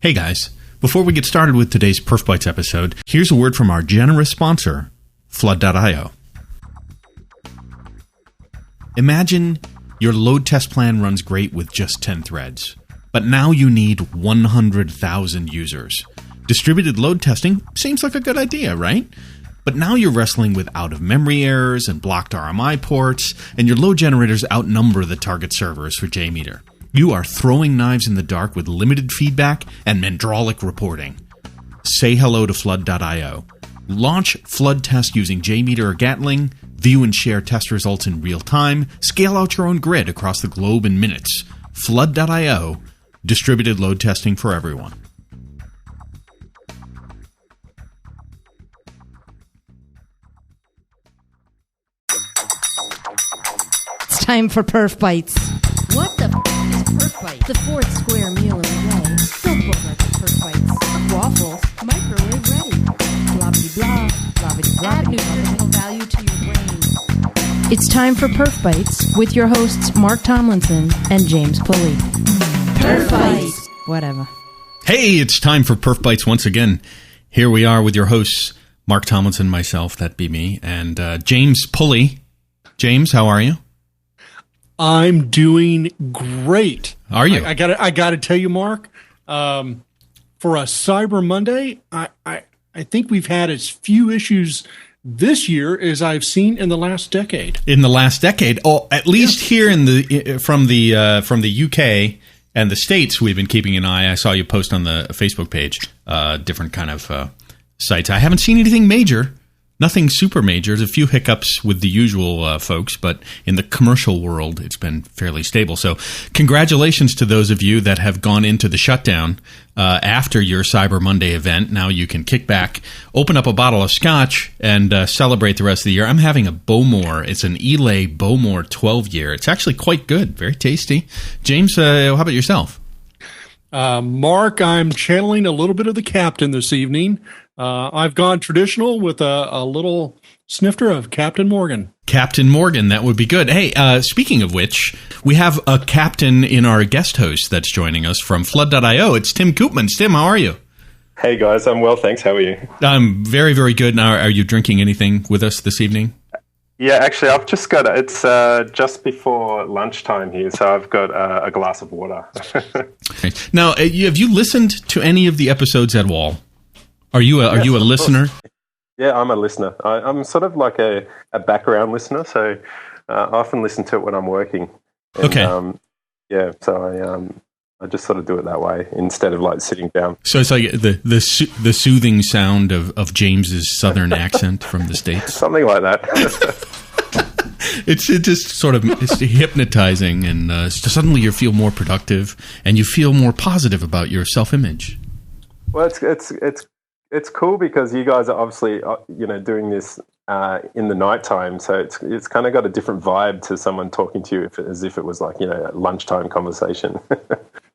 Hey guys, before we get started with today's PerfBytes episode, here's a word from our generous sponsor, Flood.io. Imagine your load test plan runs great with just 10 threads, but now you need 100,000 users. Distributed load testing seems like a good idea, right? But now you're wrestling with out-of-memory errors and blocked RMI ports, and your load generators outnumber the target servers for JMeter. You are throwing knives in the dark with limited feedback and Mandralic reporting. Say hello to Flood.io. Launch Flood test using JMeter or Gatling, view and share test results in real time, scale out your own grid across the globe in minutes. Flood.io, distributed load testing for everyone. It's time for PerfBytes. What the is PerfBytes? The fourth square meal in a day. Don't look like PerfBytes. Waffles. Microwave ready. Blah blah blah. Add nutritional value to your brain. It's time for PerfBytes with your hosts Mark Tomlinson and James Pulley. PerfBytes. Whatever. Hey, it's time for PerfBytes once again. Here we are with your hosts, Mark Tomlinson, myself, that'd be me, and James Pulley. James, how are you? I'm doing great. Are you? I gotta tell you, Mark. For a Cyber Monday, I think we've had as few issues this year as I've seen in the last decade. In the last decade, at least here in the from the UK and the States, we've been keeping an eye. I saw you post on the Facebook page, different kind of sites. I haven't seen anything major. Nothing super major. There's a few hiccups with the usual folks, but in the commercial world, it's been fairly stable. So congratulations to those of you that have gone into the shutdown after your Cyber Monday event. Now you can kick back, open up a bottle of scotch, and celebrate the rest of the year. I'm having a Bowmore. It's an Elay Bowmore 12-year. It's actually quite good. Very tasty. James, how about yourself? Mark, I'm channeling a little bit of the captain this evening. I've gone traditional with a little snifter of Captain Morgan. Captain Morgan, that would be good. Hey, speaking of which, we have a captain in our guest host that's joining us from Flood.io. It's Tim Koopmans. Tim, how are you? Hey, guys. I'm well, thanks. How are you? I'm very, very good. Now, are you drinking anything with us this evening? Yeah, actually, I've just got it's just before lunchtime here, so I've got a glass of water. Now, have you listened to any of the episodes at all? Are you a listener? Yeah, I'm a listener. I'm sort of like a background listener, so I often listen to it when I'm working. And, okay. Yeah, so I just sort of do it that way instead of like sitting down. So it's like the soothing sound of James's southern accent from the States. Something like that. It's just sort of it's hypnotizing, and suddenly you feel more productive and you feel more positive about your self-image. Well, it's cool because you guys are obviously doing this in the nighttime, so it's kind of got a different vibe to someone talking to you as if it was like a lunchtime conversation.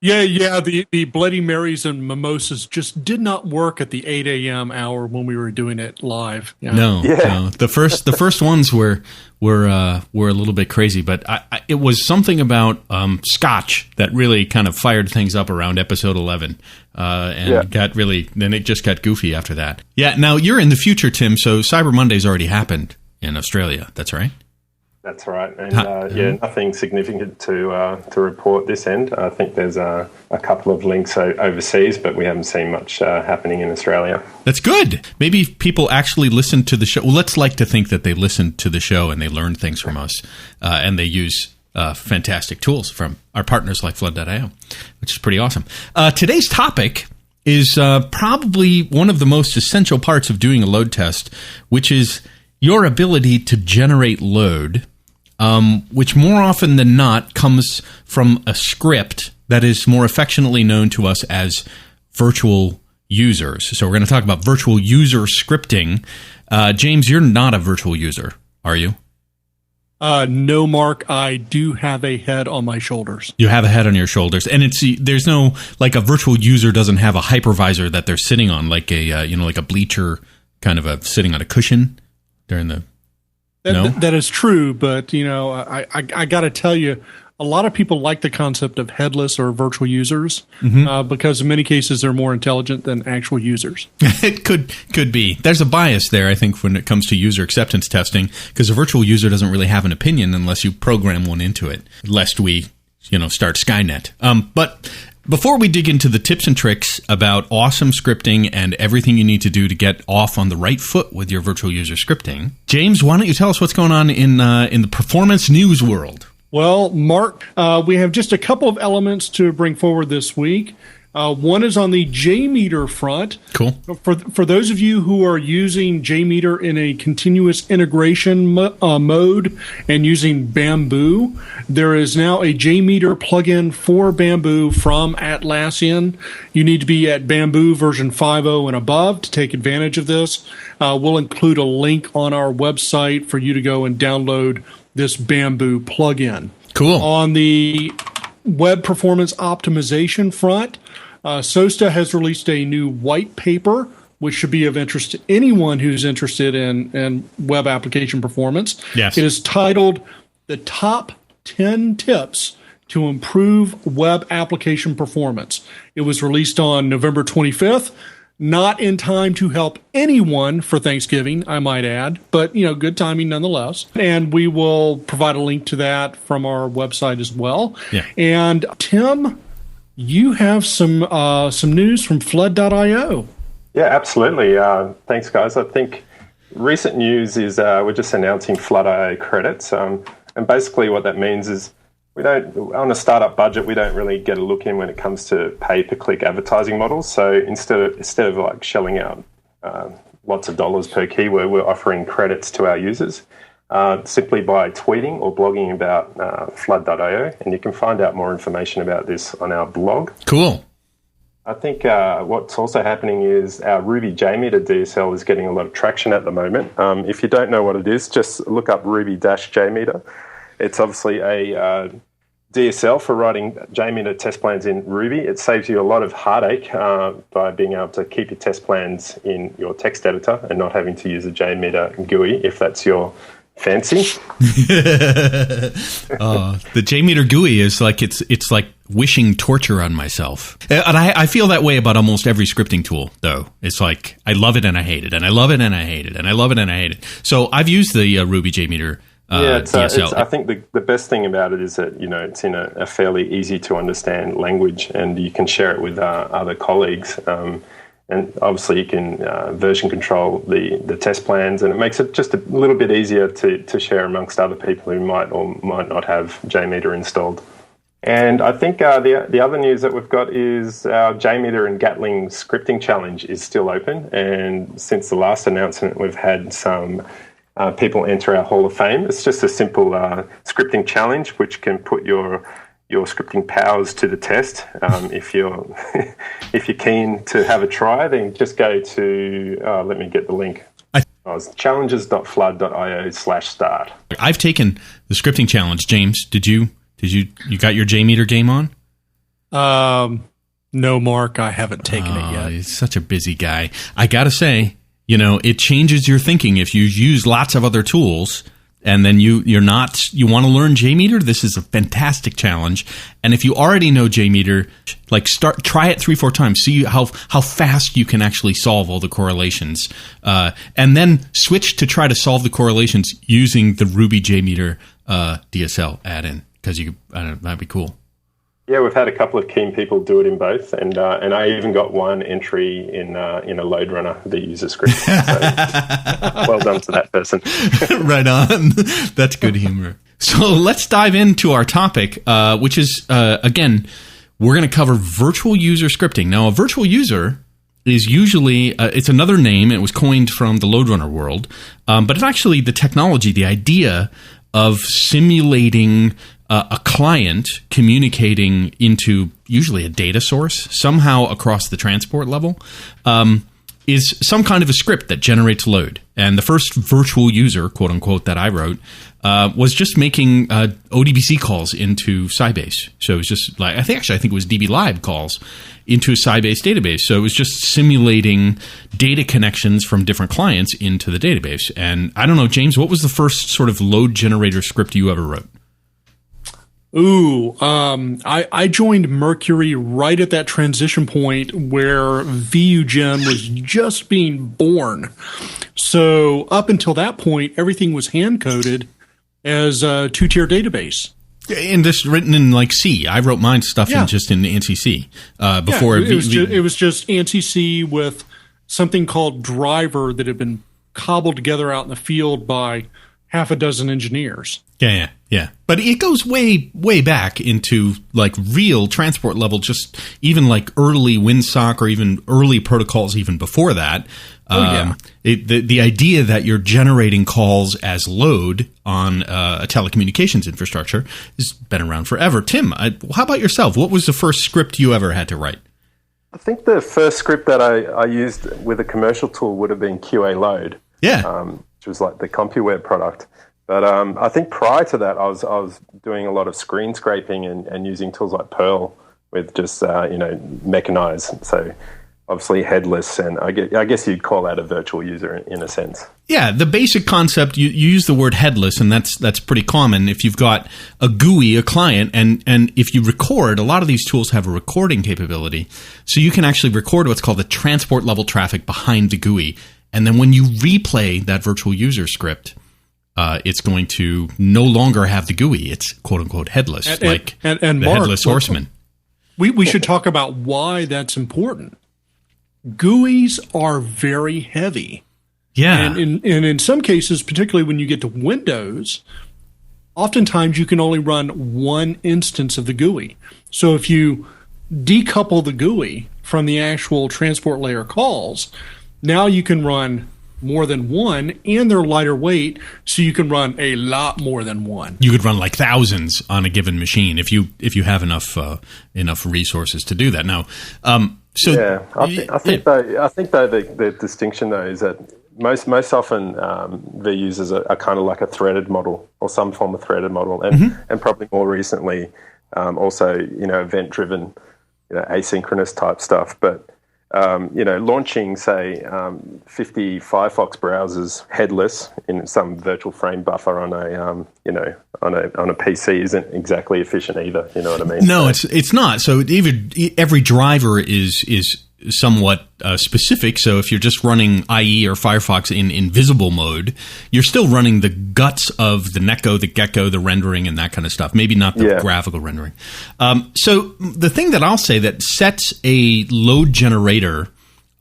Yeah. The Bloody Marys and mimosas just did not work at the 8 a.m. hour when we were doing it live. Yeah. No. The first ones were a little bit crazy, but it was something about Scotch that really kind of fired things up around episode 11, then it just got goofy after that. Yeah. Now you're in the future, Tim. So Cyber Monday's already happened in Australia. That's right. That's right, and nothing significant to report this end. I think there's a couple of links overseas, but we haven't seen much happening in Australia. That's good. Maybe people actually listen to the show. Well, let's like to think that they listen to the show and they learn things from us, and they use fantastic tools from our partners like Flood.io, which is pretty awesome. Today's topic is probably one of the most essential parts of doing a load test, which is your ability to generate load, which more often than not comes from a script that is more affectionately known to us as virtual users. So we're going to talk about virtual user scripting. James, you're not a virtual user, are you? No, Mark, I do have a head on my shoulders. You have a head on your shoulders, and there's no, like, a virtual user doesn't have a hypervisor that they're sitting on, like like a bleacher kind of sitting on a cushion during the. That is true, but I got to tell you, a lot of people like the concept of headless or virtual users Mm-hmm. because in many cases they're more intelligent than actual users. It could be. There's a bias there, I think, when it comes to user acceptance testing, because a virtual user doesn't really have an opinion unless you program one into it, lest we, start Skynet. But before we dig into the tips and tricks about awesome scripting and everything you need to do to get off on the right foot with your virtual user scripting, James, why don't you tell us what's going on in the performance news world? Well, Mark, we have just a couple of elements to bring forward this week. One is on the JMeter front. Cool. For those of you who are using JMeter in a continuous integration mode and using Bamboo, there is now a JMeter plugin for Bamboo from Atlassian. You need to be at Bamboo version 5.0 and above to take advantage of this. We'll include a link on our website for you to go and download this Bamboo plugin. Cool. On the web performance optimization front, SOSTA has released a new white paper, which should be of interest to anyone who's interested in web application performance. Yes. It is titled The Top 10 Tips to Improve Web Application Performance. It was released on November 25th. Not in time to help anyone for Thanksgiving, I might add, but good timing nonetheless. And we will provide a link to that from our website as well. Yeah. And Tim, you have some news from Flood.io. Yeah, absolutely. Thanks, guys. I think recent news is we're just announcing Flood.io credits, and basically what that means is on a startup budget, we don't really get a look in when it comes to pay-per-click advertising models. So instead of like shelling out lots of dollars per keyword, we're offering credits to our users simply by tweeting or blogging about Flood.io. And you can find out more information about this on our blog. Cool. I think what's also happening is our Ruby JMeter DSL is getting a lot of traction at the moment. If you don't know what it is, just look up Ruby-JMeter. It's obviously a DSL for writing JMeter test plans in Ruby. It saves you a lot of heartache by being able to keep your test plans in your text editor and not having to use a JMeter GUI if that's your fancy. The JMeter GUI is like it's like wishing torture on myself. And I feel that way about almost every scripting tool, though. It's like I love it and I hate it, and I love it and I hate it, and I love it and I hate it. So I've used the Ruby JMeter. DSL. I think the best thing about it is that it's in a fairly easy to understand language, and you can share it with other colleagues. And obviously, you can version control the test plans, and it makes it just a little bit easier to share amongst other people who might or might not have JMeter installed. And I think the other news that we've got is our JMeter and Gatling scripting challenge is still open. And since the last announcement, we've had some people enter our Hall of Fame. It's just a simple scripting challenge which can put your scripting powers to the test. If you're if you're keen to have a try, then just go to let me get the link. It's challenges.flood.io/start. I've taken the scripting challenge. James, did you got your JMeter game on? No, Mark, I haven't taken it yet. He's such a busy guy. I gotta say, it changes your thinking if you use lots of other tools and then you want to learn JMeter. This is a fantastic challenge. And if you already know JMeter, try it 3-4 times, see how fast you can actually solve all the correlations, and then switch to try to solve the correlations using the Ruby JMeter DSL add-in, because that'd be cool. Yeah, we've had a couple of keen people do it in both, and I even got one entry in a load runner that uses script. So well done to that person. Right on. That's good humor. So let's dive into our topic, which is, again, we're going to cover virtual user scripting. Now, a virtual user is usually, it's another name. It was coined from the load runner world, but it's actually the technology, the idea of simulating a client communicating into usually a data source somehow across the transport level is some kind of a script that generates load. And the first virtual user, quote unquote, that I wrote was just making ODBC calls into Sybase. So it was just like, I think it was DB Live calls into a Sybase database. So it was just simulating data connections from different clients into the database. And I don't know, James, what was the first sort of load generator script you ever wrote? I joined Mercury right at that transition point where VUGen was just being born. So up until that point, everything was hand-coded as a two-tier database. And this written in like C. I wrote mine stuff in ANSI C before. It was just ANSI C with something called driver that had been cobbled together out in the field by half a dozen engineers. Yeah. But it goes way, way back into like real transport level, just even like early WinSock or even early protocols even before that. The idea that you're generating calls as load on a telecommunications infrastructure has been around forever. Tim, how about yourself? What was the first script you ever had to write? I think the first script that I used with a commercial tool would have been QA load. Yeah. Which was like the CompuWeb product. But I think prior to that, I was doing a lot of screen scraping and using tools like Perl with just, mechanized. So obviously headless, and I guess you'd call that a virtual user in a sense. Yeah, the basic concept, you use the word headless, and that's pretty common. If you've got a GUI, a client, and if you record, a lot of these tools have a recording capability. So you can actually record what's called the transport level traffic behind the GUI. And then when you replay that virtual user script, it's going to no longer have the GUI. It's quote unquote headless, and the Mark, headless horseman. We should talk about why that's important. GUIs are very heavy. Yeah. And in some cases, particularly when you get to Windows, oftentimes you can only run one instance of the GUI. So if you decouple the GUI from the actual transport layer calls, now you can run more than one, and they're lighter weight, so you can run a lot more than one. You could run like thousands on a given machine if you have enough resources to do that. Now, I think the distinction though is that most often they're used as a kind of like a threaded model or some form of threaded model, and probably more recently also event driven, asynchronous type stuff, but. Launching, say, 50 Firefox browsers headless in some virtual frame buffer on a PC isn't exactly efficient either. You know what I mean? No, it's not. So every driver is somewhat specific. So if you're just running IE or Firefox in invisible mode, you're still running the guts of the netgo, the getgo, the rendering, and that kind of stuff. Maybe not the graphical rendering. So the thing that I'll say that sets a load generator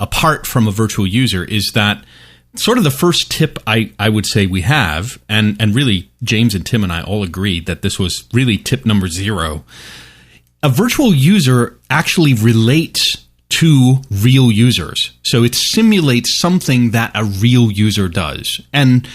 apart from a virtual user is that sort of the first tip I would say we have, and really James and Tim and I all agreed that this was really tip number 0. A virtual user actually relates to real users. So it simulates something that a real user does. And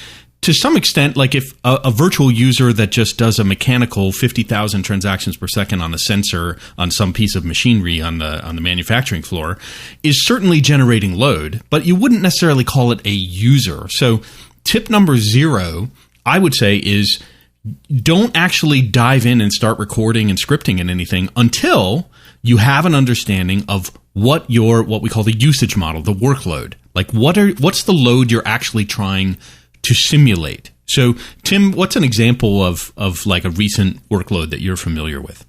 to some extent, like if a virtual user that just does a mechanical 50,000 transactions per second on a sensor on some piece of machinery on the manufacturing floor is certainly generating load, but you wouldn't necessarily call it a user. So tip number 0, I would say, is don't actually dive in and start recording and scripting in anything until you have an understanding of what we call the usage model, the workload. Like what's the load you're actually trying to simulate? So, Tim, what's an example of like a recent workload that you're familiar with?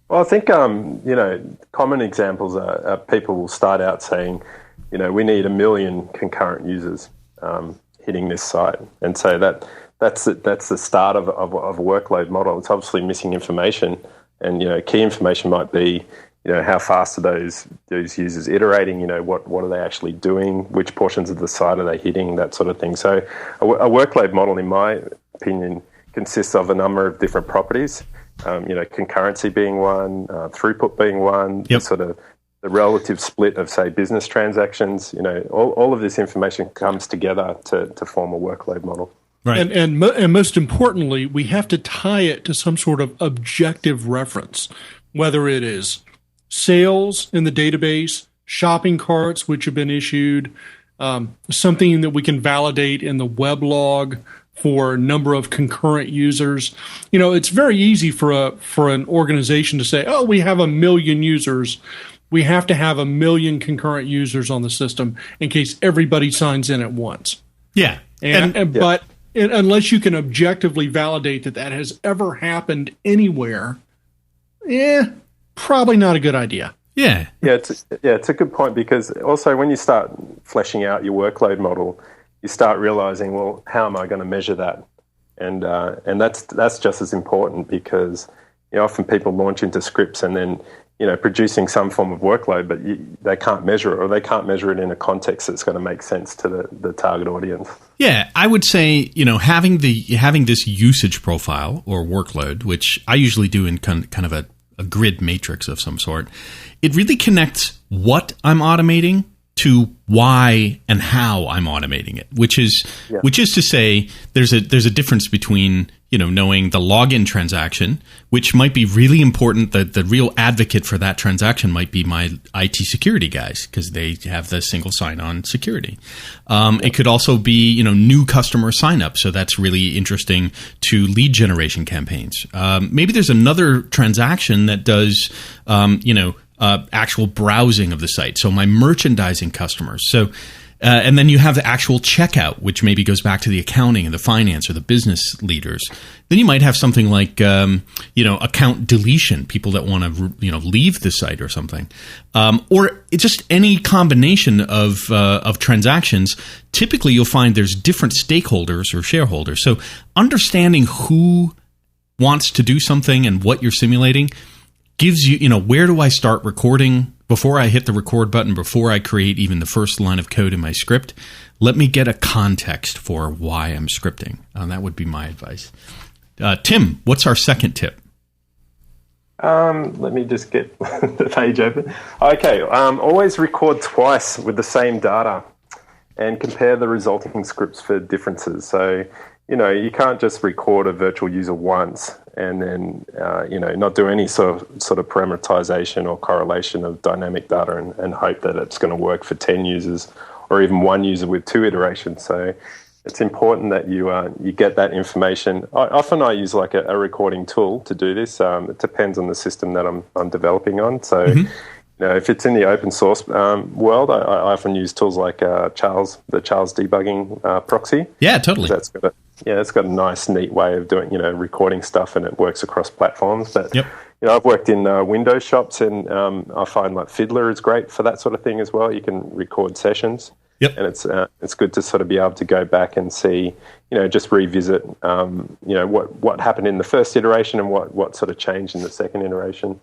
Well, I think common examples are people will start out saying, we need 1 million concurrent users hitting this site, and so that's the start of a workload model. It's obviously missing information, and key information might be how fast are those users iterating? What are they actually doing? Which portions of the site are they hitting? That sort of thing. So a workload model, in my opinion, consists of a number of different properties. Concurrency being one, throughput being one, sort of the relative split of, say, business transactions. All of this information comes together to form a workload model. Right. And most importantly, we have to tie it to some sort of objective reference, whether it is sales in the database, shopping carts which have been issued, something that we can validate in the web log for number of concurrent users. It's very easy for an organization to say, we have 1 million users. We have to have 1 million concurrent users on the system in case everybody signs in at once. Yeah. But unless you can objectively validate that has ever happened anywhere, probably not a good idea. Yeah. It's a good point, because also when you start fleshing out your workload model, you start realizing, well, how am I going to measure that? And that's just as important, because often people launch into scripts and then producing some form of workload, but they can't measure it, or they can't measure it in a context that's going to make sense to the target audience. Yeah, I would say having this usage profile or workload, which I usually do in kind of a grid matrix of some sort, it really connects what I'm automating to why and how I'm automating it, which is to say there's a difference between knowing the login transaction, which might be really important. The real advocate for that transaction might be my IT security guys, because they have the single sign-on security. It could also be new customer sign-up, so that's really interesting to lead generation campaigns. Maybe there's another transaction that does actual browsing of the site, so my merchandising customers. So and then you have the actual checkout, which maybe goes back to the accounting and the finance or the business leaders. Then you might have something like, account deletion, people that want to, leave the site or something. Or it's just any combination of transactions. Typically, you'll find there's different stakeholders or shareholders. So understanding who wants to do something and what you're simulating gives you, where do I start recording? Before I hit the record button, before I create even the first line of code in my script, let me get a context for why I'm scripting. That would be my advice. Tim, what's our second tip? Let me just get the page open. Okay, always record twice with the same data and compare the resulting scripts for differences. So, you can't just record a virtual user once and then, not do any sort of parameterization or correlation of dynamic data and hope that it's going to work for 10 users or even one user with 2 iterations. So it's important that you get that information. Often I use like a recording tool to do this. It depends on the system that I'm developing on. So, if it's in the open source world, I often use tools like the Charles debugging proxy. Yeah, totally. It's got a nice, neat way of doing, recording stuff, and it works across platforms. But, I've worked in Windows shops, and I find like Fiddler is great for that sort of thing as well. You can record sessions. Yep. And it's good to sort of be able to go back and see, just revisit, what happened in the first iteration and what sort of changed in the second iteration.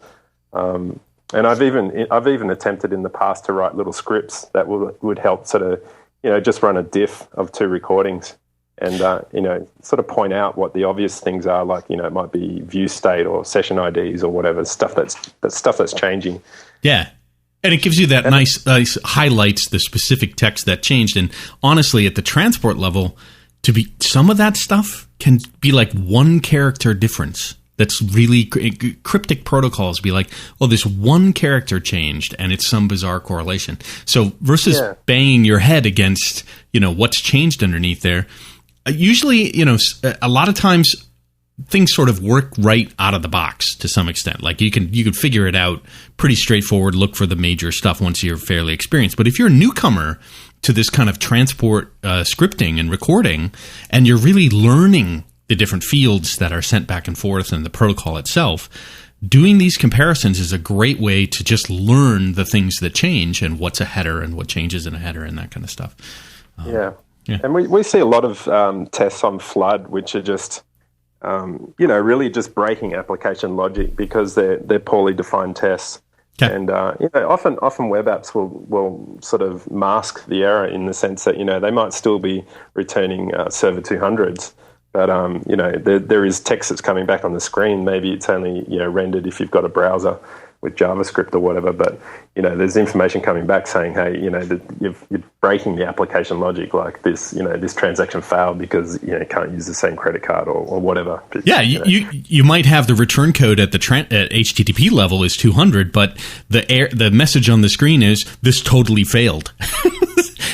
And I've even attempted in the past to write little scripts that would help sort of, just run a diff of 2 recordings. And, sort of point out what the obvious things are, like, it might be view state or session IDs or whatever, stuff that's changing. Yeah. And it gives you that nice highlights the specific text that changed. And honestly, at the transport level, some of that stuff can be like 1 character difference. That's really cryptic protocols be like, oh, this 1 character changed and it's some bizarre correlation. So versus banging your head against, what's changed underneath there. Usually, a lot of times things sort of work right out of the box to some extent. Like you can figure it out pretty straightforward, look for the major stuff once you're fairly experienced. But if you're a newcomer to this kind of transport scripting and recording, and you're really learning the different fields that are sent back and forth and the protocol itself, doing these comparisons is a great way to just learn the things that change and what's a header and what changes in a header and that kind of stuff. Yeah. And we see a lot of tests on Flood, which are just, really just breaking application logic because they're poorly defined tests. Okay. And, often web apps will sort of mask the error in the sense that, they might still be returning server 200s. But, there is text that's coming back on the screen. Maybe it's only, rendered if you've got a browser with JavaScript or whatever. But, there's information coming back saying, hey, you're breaking the application logic, like this, this transaction failed because, you can't use the same credit card or whatever. But, yeah, you might have the return code at at HTTP level is 200, but the message on the screen is this totally failed.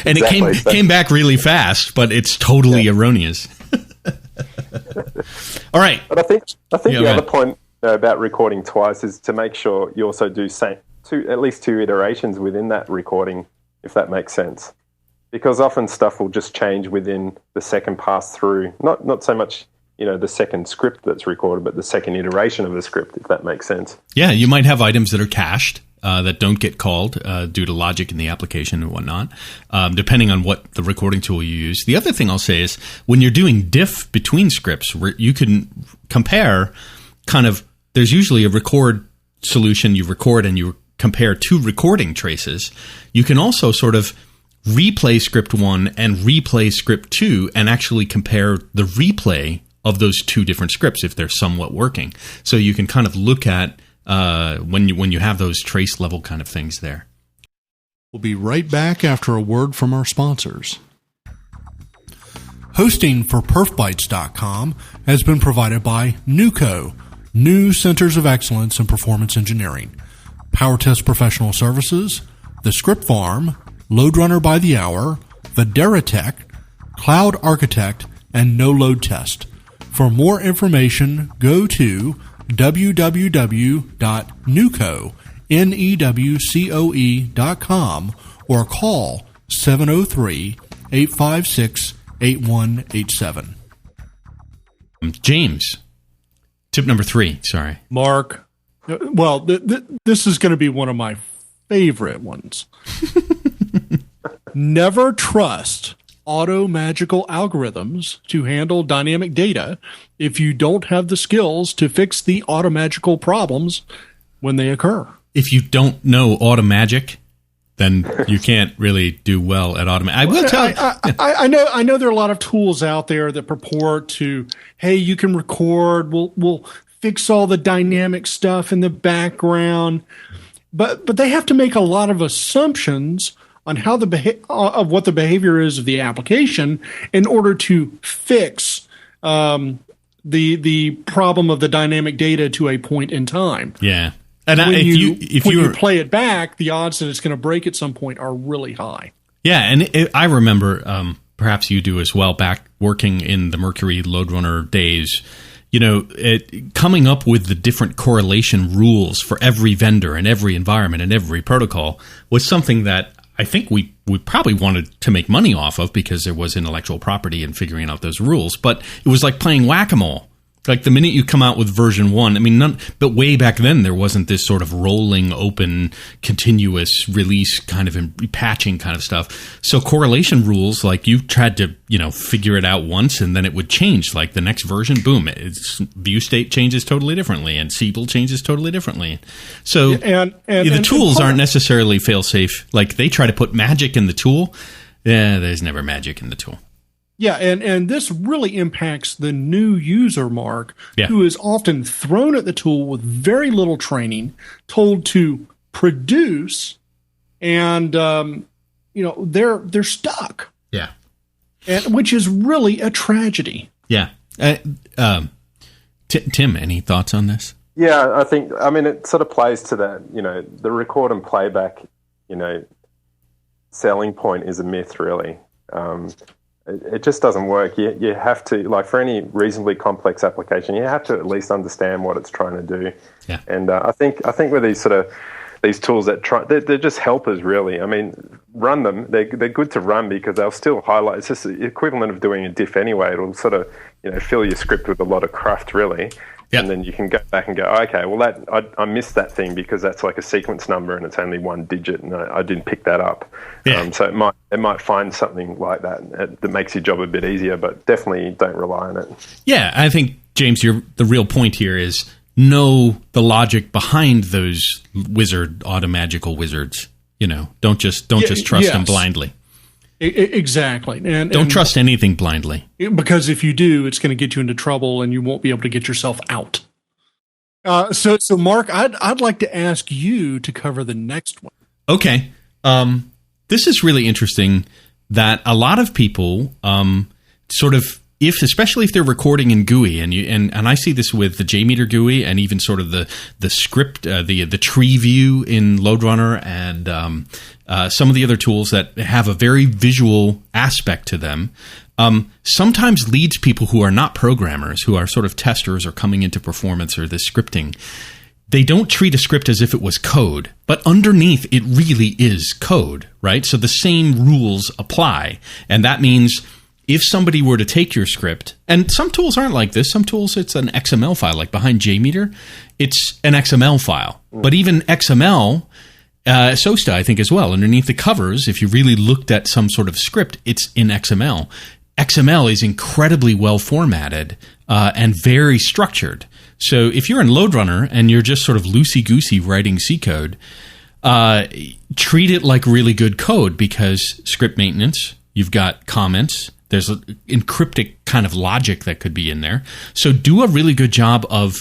And exactly. It came back really fast, but it's totally erroneous. All right. But I think the other point about recording twice is to make sure you also do at least 2 iterations within that recording, if that makes sense. because often stuff will just change within the second pass through. Not so much, the second script that's recorded, but the second iteration of the script, if that makes sense. Yeah, you might have items that are cached that don't get called due to logic in the application and whatnot, depending on what the recording tool you use. The other thing I'll say is when you're doing diff between scripts, you can compare there's usually a record solution, you record and you compare two recording traces. You can also sort of replay script 1 and replay script 2 and actually compare the replay of those two different scripts if they're somewhat working. So you can kind of look at when you have those trace level kind of things there. We'll be right back after a word from our sponsors. Hosting for PerfBytes.com has been provided by NUCO, New Centers of Excellence in Performance Engineering, PowerTest Professional Services, The Script Farm, LoadRunner by the Hour, Videratech, Cloud Architect, and No Load Test. For more information, go to www.newcoe.com or call 703-856-8187. James, tip number 3, sorry. Mark, well, this is going to be one of my favorite ones. Never trust auto-magical algorithms to handle dynamic data if you don't have the skills to fix the automagical problems when they occur. If you don't know automagic, then you can't really do well at automatic. I will tell you. I know there are a lot of tools out there that purport to, hey, you can record, we'll fix all the dynamic stuff in the background, but they have to make a lot of assumptions on how of what the behavior is of the application in order to fix the problem of the dynamic data to a point in time. Yeah, and when you play it back, the odds that it's going to break at some point are really high. Yeah, and I remember, perhaps you do as well, back working in the Mercury LoadRunner days. Coming up with the different correlation rules for every vendor and every environment and every protocol was something that I think we probably wanted to make money off of because there was intellectual property in figuring out those rules. But it was like playing whack-a-mole. Like the minute you come out with version 1, but way back then there wasn't this sort of rolling, open, continuous release kind of patching kind of stuff. So correlation rules, like you tried to, figure it out once and then it would change. Like the next version, boom, its view state changes totally differently and Siebel changes totally differently. So the tools aren't necessarily fail-safe. Like they try to put magic in the tool. Yeah, there's never magic in the tool. Yeah, and this really impacts the new user, Mark, who is often thrown at the tool with very little training, told to produce, and they're stuck. Yeah, which is really a tragedy. Yeah. Tim, any thoughts on this? Yeah, it sort of plays to that. The record and playback, selling point is a myth, really. It just doesn't work. You have to, like for any reasonably complex application, you have to at least understand what it's trying to do. Yeah. And I think with these tools they're just helpers, really. Run them. They're good to run because they'll still highlight. It's just the equivalent of doing a diff anyway. It'll sort of fill your script with a lot of cruft, really. Yep. And then you can go back and go, okay, well, I missed that thing because that's like a sequence number and it's only one digit and I didn't pick that up. Yeah. So it might find something like that makes your job a bit easier, but definitely don't rely on it. Yeah, I think, James, the real point here is know the logic behind those automagical wizards. Don't just trust them blindly. Exactly. And don't trust anything blindly. Because if you do, it's going to get you into trouble and you won't be able to get yourself out. So Mark, I'd like to ask you to cover the next one. Okay. This is really interesting that a lot of people especially if they're recording in GUI, and I see this with the JMeter GUI and even sort of the script, the tree view in LoadRunner and some of the other tools that have a very visual aspect to them, sometimes leads people who are not programmers, who are sort of testers or coming into performance or this scripting, they don't treat a script as if it was code, but underneath it really is code, right? So the same rules apply. And that means if somebody were to take your script, and some tools aren't like this, some tools it's an XML file, like behind JMeter, it's an XML file. But even XML, SOSTA, I think as well, underneath the covers, if you really looked at some sort of script, it's in XML. XML is incredibly well formatted and very structured. So if you're in LoadRunner and you're just sort of loosey-goosey writing C code, treat it like really good code, because script maintenance, you've got comments, there's an encryptic kind of logic that could be in there. So do a really good job of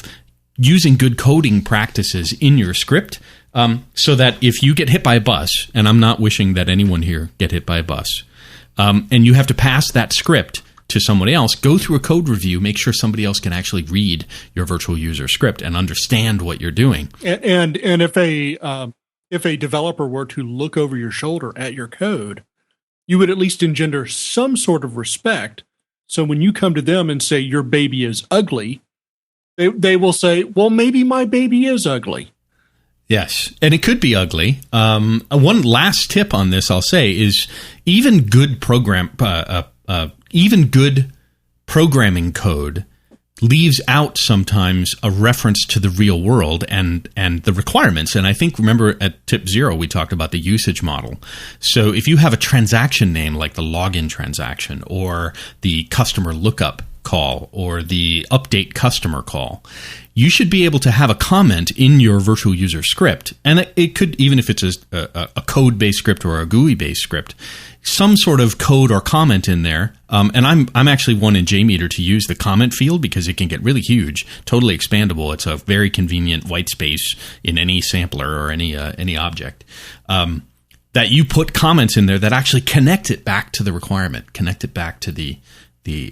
using good coding practices in your script, so that if you get hit by a bus, and I'm not wishing that anyone here get hit by a bus, and you have to pass that script to somebody else, go through a code review, make sure somebody else can actually read your virtual user script and understand what you're doing. And if a developer were to look over your shoulder at your code, you would at least engender some sort of respect. So when you come to them and say your baby is ugly, they will say, well, maybe my baby is ugly. Yes, and it could be ugly. One last tip on this I'll say is even good programming code leaves out sometimes a reference to the real world and the requirements. And I think, remember at tip 0, we talked about the usage model. So if you have a transaction name like the login transaction or the customer lookup call or the update customer call, you should be able to have a comment in your virtual user script. And it could, even if it's a code-based script or a GUI-based script, some sort of code or comment in there. And I'm actually one in JMeter to use the comment field because it can get really huge, totally expandable. It's a very convenient white space in any sampler or any object. That you put comments in there that actually connect it back to the requirement, connect it back to the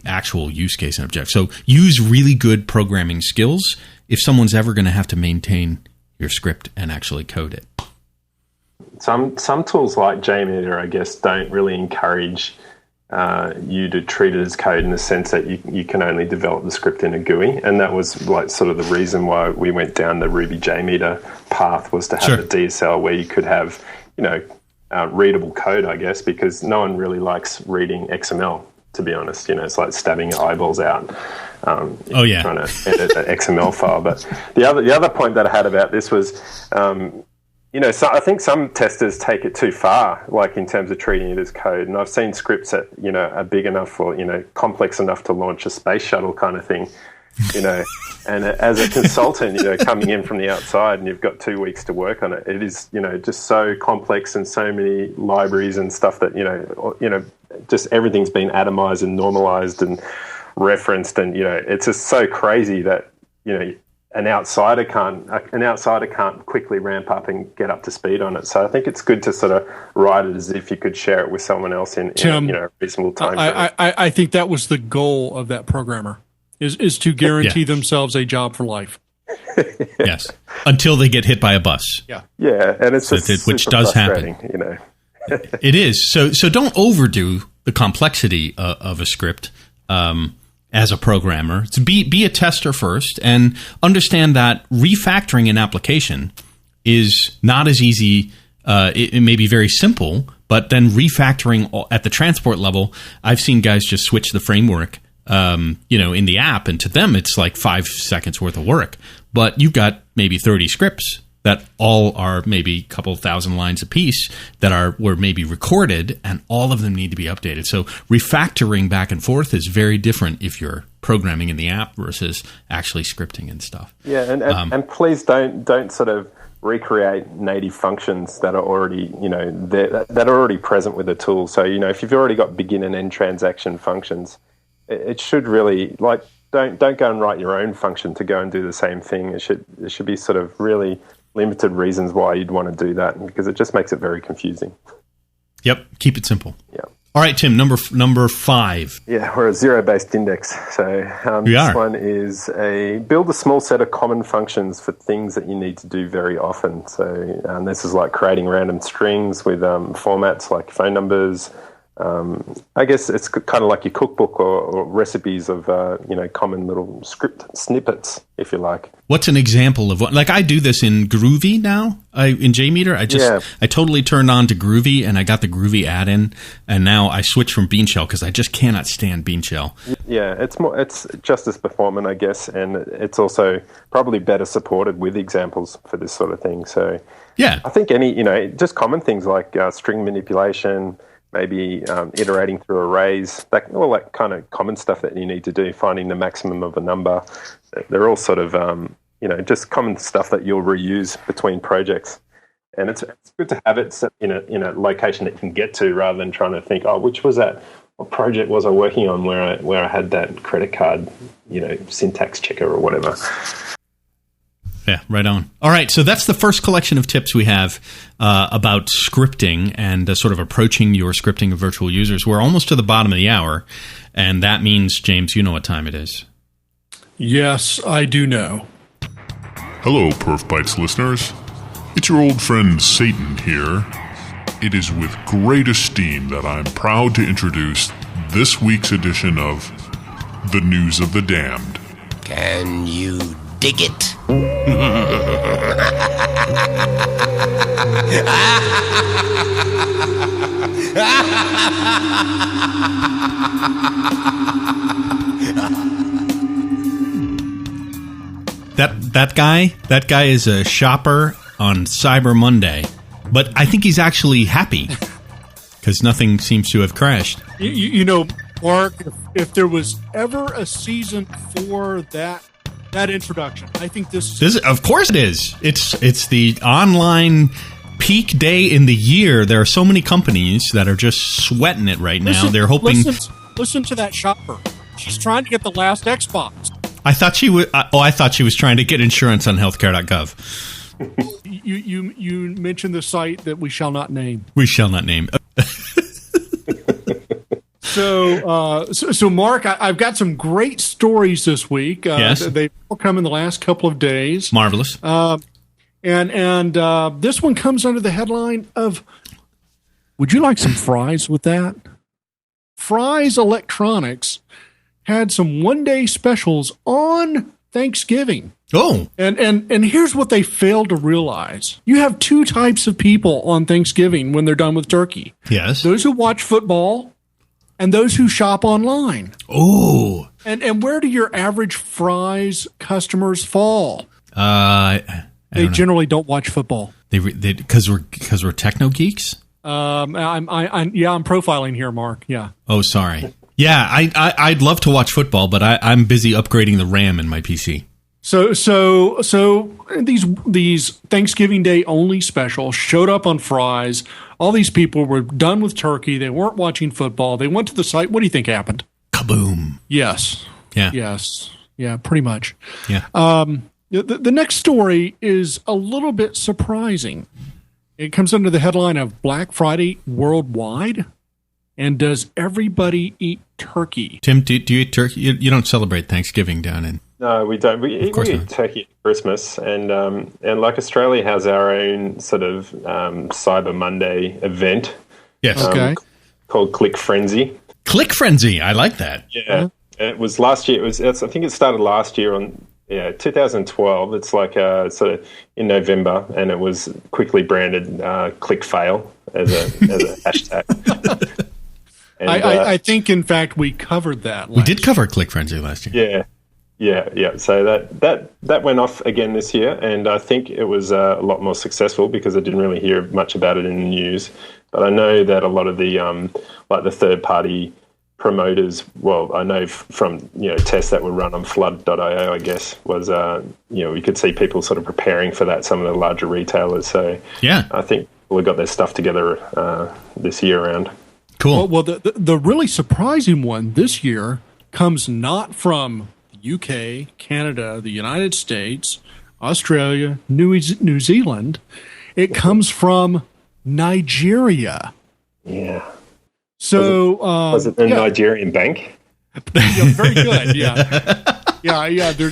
actual use case and object. So use really good programming skills if someone's ever going to have to maintain your script and actually code it. Some tools like JMeter, I guess, don't really encourage you to treat it as code in the sense that you can only develop the script in a GUI, and that was like sort of the reason why we went down the Ruby JMeter path, was to have a DSL where you could have readable code, I guess, because no one really likes reading XML. To be honest, it's like stabbing your eyeballs out. Trying to edit an XML file. But the other point that I had about this was, so I think some testers take it too far, like in terms of treating it as code. And I've seen scripts that are big enough or complex enough to launch a space shuttle kind of thing. And as a consultant, coming in from the outside, and you've got 2 weeks to work on it, it is just so complex and so many libraries and stuff that just everything's been atomized and normalized and referenced, and it's just so crazy that an outsider can't quickly ramp up and get up to speed on it. So I think it's good to sort of write it as if you could share it with someone else in a reasonable time. I think that was the goal of that programmer. Is to guarantee themselves a job for life. Yes, until they get hit by a bus. Yeah, and it's which does happen. It is. So don't overdo the complexity of a script as a programmer. So be a tester first, and understand that refactoring an application is not as easy. It may be very simple, but then refactoring at the transport level, I've seen guys just switch the framework. In the app, and to them it's like 5 seconds worth of work, but you've got maybe 30 scripts that all are maybe a couple thousand lines a piece that were maybe recorded, and all of them need to be updated. So refactoring back and forth is very different if you're programming in the app versus actually scripting and stuff. Yeah, and please don't sort of recreate native functions that are already that are already present with the tool. So if you've already got begin and end transaction functions, it should really, don't go and write your own function to go and do the same thing. It should be sort of really limited reasons why you'd want to do that, because it just makes it very confusing. Yep, keep it simple. Yeah. All right, Tim, number 5. Yeah, we're a zero-based index. So this one is build a small set of common functions for things that you need to do very often. So this is like creating random strings with formats like phone numbers, I guess it's kind of like your cookbook or recipes of common little script snippets, if you like. What's an example of what? Like I do this in Groovy now. In JMeter, I totally turned on to Groovy and I got the Groovy add-in, and now I switch from Bean Shell because I just cannot stand Bean Shell. Yeah, it's just as performant, I guess, and it's also probably better supported with examples for this sort of thing. So yeah, I think just common things like string manipulation, maybe iterating through arrays, all that kind of common stuff that you need to do, finding the maximum of a number. They're all sort of, just common stuff that you'll reuse between projects. And it's good to have it set in a location that you can get to rather than trying to think, what project was I working on where I had that credit card, syntax checker or whatever. Yeah, right on. All right, so that's the first collection of tips we have about scripting and sort of approaching your scripting of virtual users. We're almost to the bottom of the hour, and that means, James, you know what time it is. Yes, I do know. Hello, PerfBytes listeners. It's your old friend Satan here. It is with great esteem that I'm proud to introduce this week's edition of The News of the Damned. Can you dig it? That guy is a shopper on Cyber Monday, but I think he's actually happy because nothing seems to have crashed. Mark, if there was ever a season for that introduction, I think this is of course it is. It's the online peak day in the year. There are so many companies that are just sweating it right now. They're hoping. Listen to that shopper. She's trying to get the last Xbox. I thought she was trying to get insurance on healthcare.gov. You mentioned the site that we shall not name. We shall not name. So Mark, I've got some great stories this week. Yes. They've all come in the last couple of days. Marvelous. And this one comes under the headline of, would you like some fries with that? Fry's Electronics had some one-day specials on Thanksgiving. Oh. And here's what they failed to realize. You have two types of people on Thanksgiving when they're done with turkey. Yes. Those who watch football and those who shop online. Oh. And where do your average Fry's customers fall? They generally don't watch football. Because we're techno geeks? I'm profiling here, Mark. Yeah. Oh, sorry. Yeah, I'd love to watch football, but I'm busy upgrading the RAM in my PC. So these Thanksgiving Day only specials showed up on Fry's. All these people were done with turkey. They weren't watching football. They went to the site. What do you think happened? Kaboom. Yes. Yeah. Yes. Yeah, pretty much. Yeah. The next story is a little bit surprising. It comes under the headline of Black Friday Worldwide. And does everybody eat turkey? Tim, do you eat turkey? You don't celebrate Thanksgiving down in... No, we don't. We eat turkey at Christmas, and like Australia has our own sort of Cyber Monday event. Yes. Okay. Called Click Frenzy. Click Frenzy, I like that. Yeah, It was last year. I think it started last year on 2012. It's like sort of in November, and it was quickly branded Click Fail as a hashtag. And, I think, in fact, we covered that. We did cover Click Frenzy last year. Yeah. So that went off again this year, and I think it was a lot more successful because I didn't really hear much about it in the news. But I know that a lot of the the third-party promoters, well, I know from tests that were run on Flood.io, I guess, was we could see people sort of preparing for that. Some of the larger retailers. So yeah, I think we got their stuff together this year around. Cool. Well, the really surprising one this year comes not from the UK, Canada, the United States, Australia, New Zealand. It comes from Nigeria. Yeah. So was it the Nigerian bank? Yeah, very good. Yeah.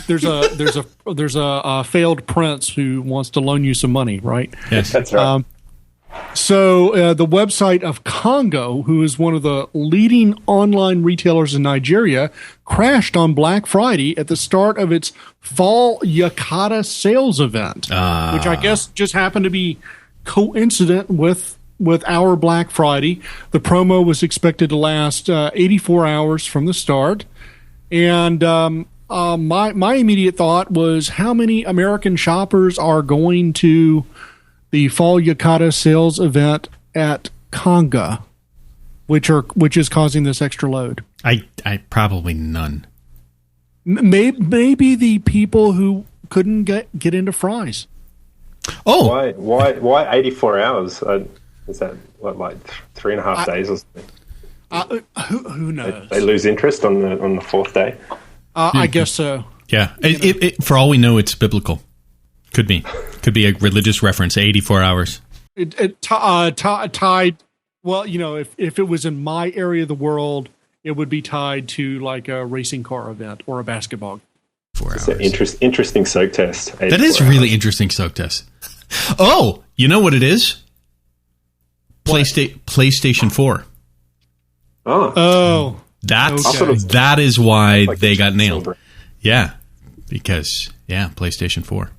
There's a failed prince who wants to loan you some money, right? Yes, that's right. So the website of Congo, who is one of the leading online retailers in Nigeria, crashed on Black Friday at the start of its Fall Yakata sales event, which I guess just happened to be coincident with our Black Friday. The promo was expected to last 84 hours from the start. And my immediate thought was, how many American shoppers are going to the Fall Yakata sales event at Conga, which is causing this extra load? I probably none. Maybe the people who couldn't get into fries. Oh, why 84 hours? Is that what, like 3.5 days or something? Who knows? They lose interest on the fourth day. I guess so. Yeah. For all we know, it's biblical. Could be a religious reference. 84 hours. Tied. Well, if it was in my area of the world, it would be tied to like a racing car event or a basketball. 4 hours. It's an interesting soak test. That is a really interesting soak test. Oh, you know what it is? PlayStation 4. Oh. That is why they got nailed. Yeah. Because, PlayStation 4.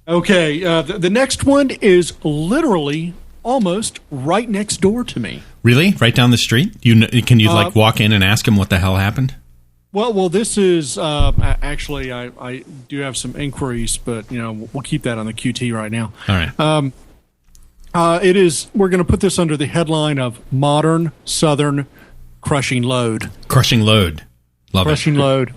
Okay. The next one is literally almost right next door to me. Really? Right down the street? Can you walk in and ask him what the hell happened? Well, this is actually I do have some inquiries, but we'll keep that on the QT right now. All right. It is. We're going to put this under the headline of Modern Southern Crushing Load. Crushing Load. Love Crushing it. Load.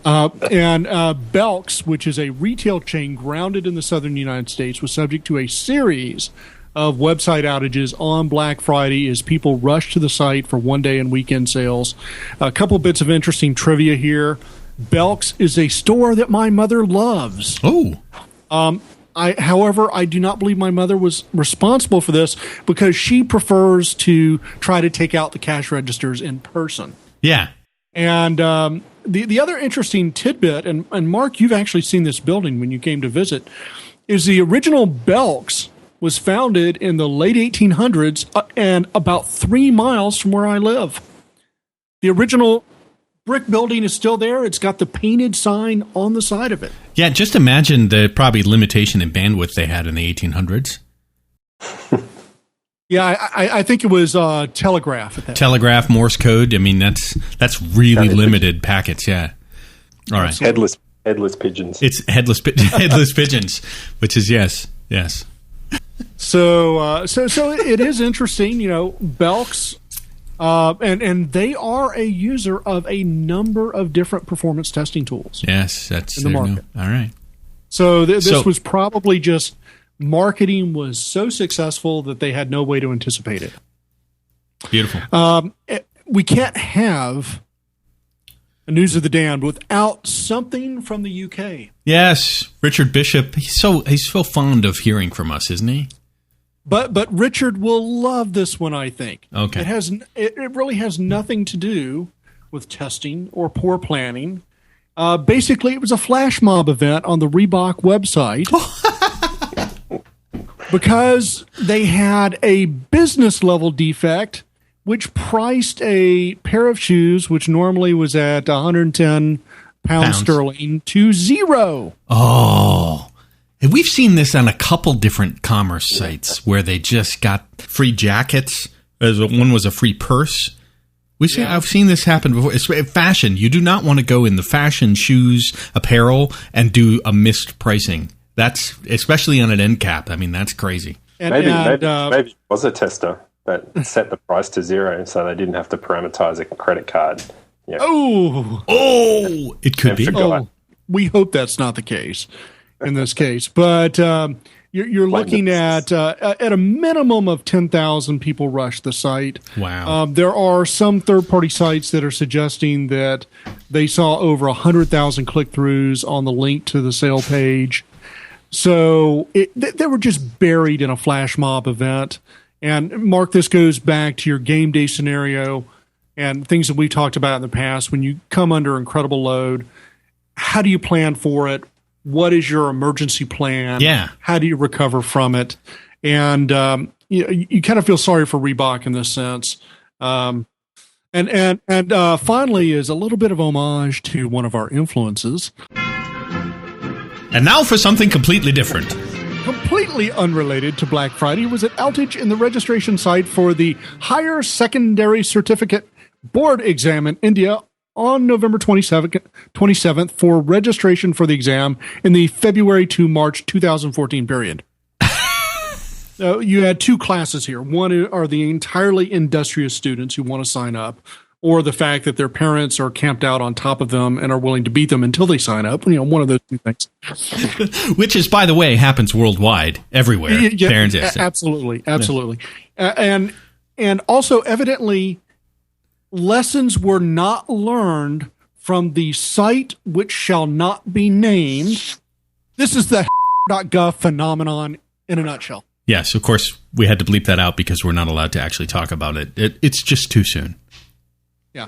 And Belk's, which is a retail chain grounded in the southern United States, was subject to a series of website outages on Black Friday as people rushed to the site for one-day and weekend sales. A couple bits of interesting trivia here. Belk's is a store that my mother loves. Oh. However, I do not believe my mother was responsible for this because she prefers to try to take out the cash registers in person. Yeah. And the other interesting tidbit, and Mark, you've actually seen this building when you came to visit, is the original Belk's was founded in the late 1800s and about 3 miles from where I live. The original brick building is still there. It's got the painted sign on the side of it. Yeah, just imagine the probably limitation in bandwidth they had in the 1800s. Yeah, I think it was telegraph at that Telegraph, Morse code. I mean, that's really limited packets, yeah. All right. Headless pigeons. It's headless pigeons, which is yes. So it is interesting, Belk's, and they are a user of a number of different performance testing tools. Yes, that's in the market. All right. So this was probably just marketing was so successful that they had no way to anticipate it. Beautiful. We can't have a News of the Damned without something from the UK. Yes, Richard Bishop. He's so fond of hearing from us, isn't he? But Richard will love this one, I think. Okay. It really has nothing to do with testing or poor planning. Basically, it was a flash mob event on the Reebok website because they had a business level defect which priced a pair of shoes, which normally was at 110 pounds sterling, to $0. Oh. And we've seen this on a couple different commerce sites where they just got free jackets. One was a free purse. I've seen this happen before. It's fashion. You do not want to go in the fashion, shoes, apparel, and do a missed pricing. That's especially on an end cap. I mean, that's crazy. Maybe it was a tester that set the price to $0 so they didn't have to parameterize a credit card. Yeah. Oh, it could be. We hope that's not the case in this case. But you're looking at a minimum of 10,000 people rush the site. Wow. There are some third-party sites that are suggesting that they saw over 100,000 click-throughs on the link to the sale page. So they were just buried in a flash mob event. And Mark, this goes back to your game day scenario and things that we talked about in the past. When you come under incredible load, how do you plan for it? What is your emergency plan? Yeah. How do you recover from it? And you kind of feel sorry for Reebok in this sense. And finally is a little bit of homage to one of our influences. And now for something completely different. Completely unrelated to Black Friday was an outage in the registration site for the Higher Secondary Certificate Board exam in India on November 27th for registration for the exam in the February to March 2014 period. You had two classes here. One are the entirely industrious students who want to sign up, or the fact that their parents are camped out on top of them and are willing to beat them until they sign up. One of those two things. Which is, by the way, happens worldwide, everywhere. Yeah, parents, absolutely. And also, evidently, lessons were not learned from the site which shall not be named. This is the .gov phenomenon in a nutshell. Yes, of course, we had to bleep that out because we're not allowed to actually talk about it. It's just too soon. Yeah.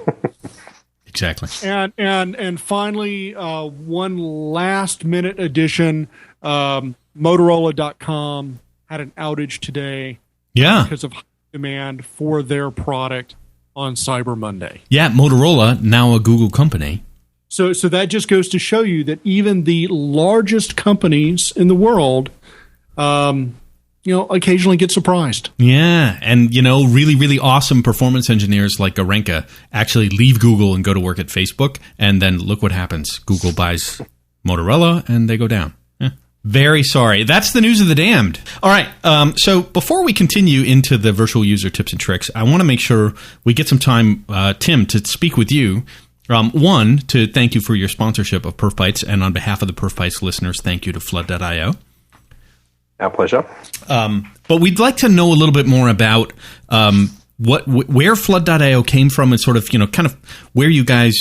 Exactly. And finally, one last minute addition, Motorola.com had an outage today. Yeah. Because of high demand for their product on Cyber Monday. Yeah, Motorola, now a Google company. So that just goes to show you that even the largest companies in the world, occasionally get surprised. Yeah, and, really, really awesome performance engineers like Arenka actually leave Google and go to work at Facebook, and then look what happens. Google buys Motorola, and they go down. Very sorry. That's the news of the damned. All right, so before we continue into the virtual user tips and tricks, I want to make sure we get some time, Tim, to speak with you. One, to thank you for your sponsorship of PerfBytes, and on behalf of the PerfBytes listeners, thank you to Flood.io. Our pleasure. But we'd like to know a little bit more about where Flood.io came from, and sort of, kind of where you guys,